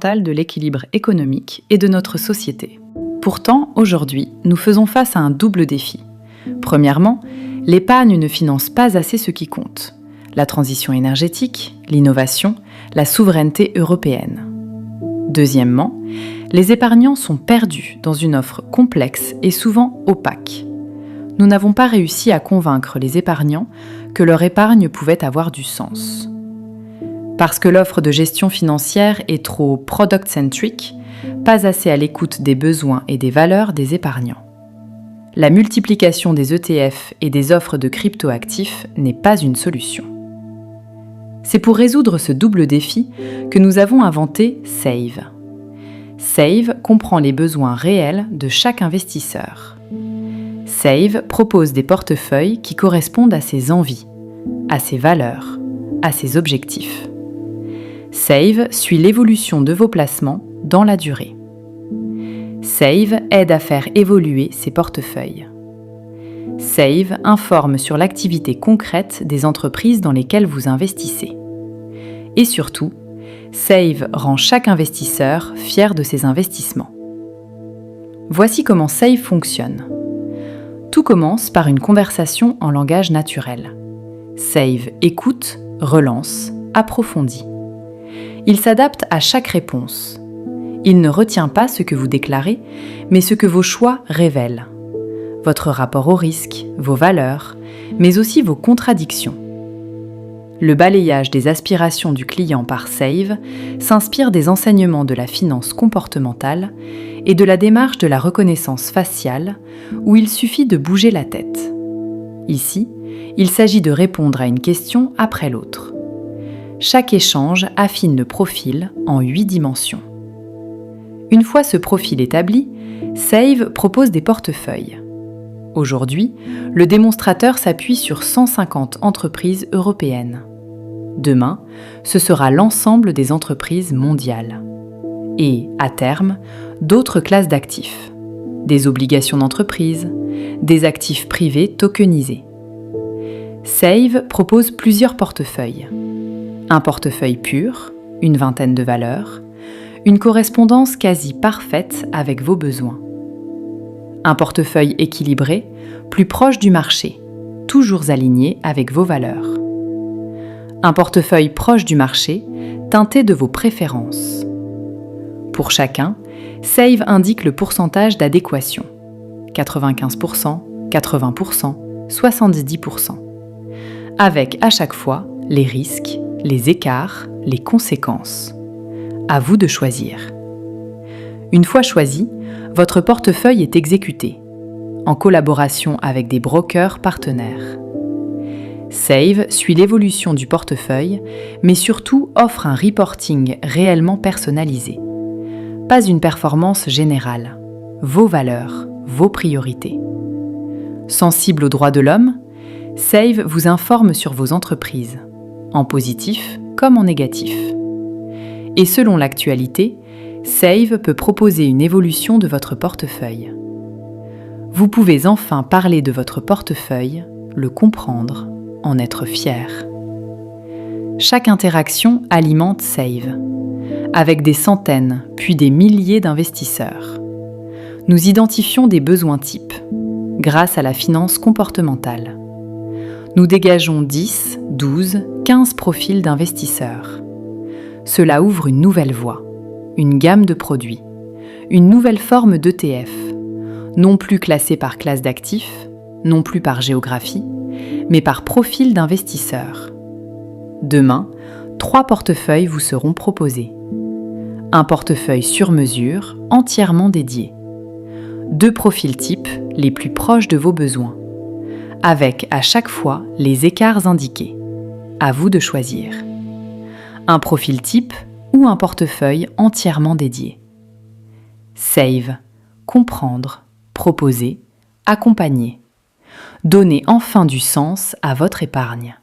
De l'équilibre économique et de notre société. Pourtant, aujourd'hui, nous faisons face à un double défi. Premièrement, l'épargne ne finance pas assez ce qui compte: la transition énergétique, l'innovation, la souveraineté européenne. Deuxièmement, les épargnants sont perdus dans une offre complexe et souvent opaque. Nous n'avons pas réussi à convaincre les épargnants que leur épargne pouvait avoir du sens. Parce que l'offre de gestion financière est trop product-centric, pas assez à l'écoute des besoins et des valeurs des épargnants. La multiplication des ETF et des offres de crypto-actifs n'est pas une solution. C'est pour résoudre ce double défi que nous avons inventé Save. Save comprend les besoins réels de chaque investisseur. Save propose des portefeuilles qui correspondent à ses envies, à ses valeurs, à ses objectifs. Save suit l'évolution de vos placements dans la durée. Save aide à faire évoluer ces portefeuilles. Save informe sur l'activité concrète des entreprises dans lesquelles vous investissez. Et surtout, Save rend chaque investisseur fier de ses investissements. Voici comment Save fonctionne. Tout commence par une conversation en langage naturel. Save écoute, relance, approfondit. Il s'adapte à chaque réponse. Il ne retient pas ce que vous déclarez, mais ce que vos choix révèlent. Votre rapport au risque, vos valeurs, mais aussi vos contradictions. Le balayage des aspirations du client par Save s'inspire des enseignements de la finance comportementale et de la démarche de la reconnaissance faciale, où il suffit de bouger la tête. Ici, il s'agit de répondre à une question après l'autre. Chaque échange affine le profil en 8 dimensions. Une fois ce profil établi, Save propose des portefeuilles. Aujourd'hui, le démonstrateur s'appuie sur 150 entreprises européennes. Demain, ce sera l'ensemble des entreprises mondiales. Et, à terme, d'autres classes d'actifs. Des obligations d'entreprise, des actifs privés tokenisés. Save propose plusieurs portefeuilles. Un portefeuille pur, une vingtaine de valeurs, une correspondance quasi parfaite avec vos besoins. Un portefeuille équilibré, plus proche du marché, toujours aligné avec vos valeurs. Un portefeuille proche du marché, teinté de vos préférences. Pour chacun, Save indique le pourcentage d'adéquation. 95%, 80%, 70%. Avec à chaque fois les risques, les écarts, les conséquences. À vous de choisir. Une fois choisi, votre portefeuille est exécuté, en collaboration avec des brokers partenaires. Save suit l'évolution du portefeuille, mais surtout offre un reporting réellement personnalisé. Pas une performance générale, vos valeurs, vos priorités. Sensible aux droits de l'homme, Save vous informe sur vos entreprises, en positif comme en négatif. Et selon l'actualité, Save peut proposer une évolution de votre portefeuille. Vous pouvez enfin parler de votre portefeuille, le comprendre, en être fier. Chaque interaction alimente Save, avec des centaines, puis des milliers d'investisseurs. Nous identifions des besoins types, grâce à la finance comportementale. Nous dégageons 10, 12, 15 profils d'investisseurs. Cela ouvre une nouvelle voie, une gamme de produits, une nouvelle forme d'ETF, non plus classée par classe d'actifs, non plus par géographie, mais par profil d'investisseurs. Demain, 3 portefeuilles vous seront proposés. Un portefeuille sur mesure, entièrement dédié. 2 profils types, les plus proches de vos besoins, avec à chaque fois les écarts indiqués. À vous de choisir. Un profil type ou un portefeuille entièrement dédié. Save, comprendre, proposer, accompagner. Donnez enfin du sens à votre épargne.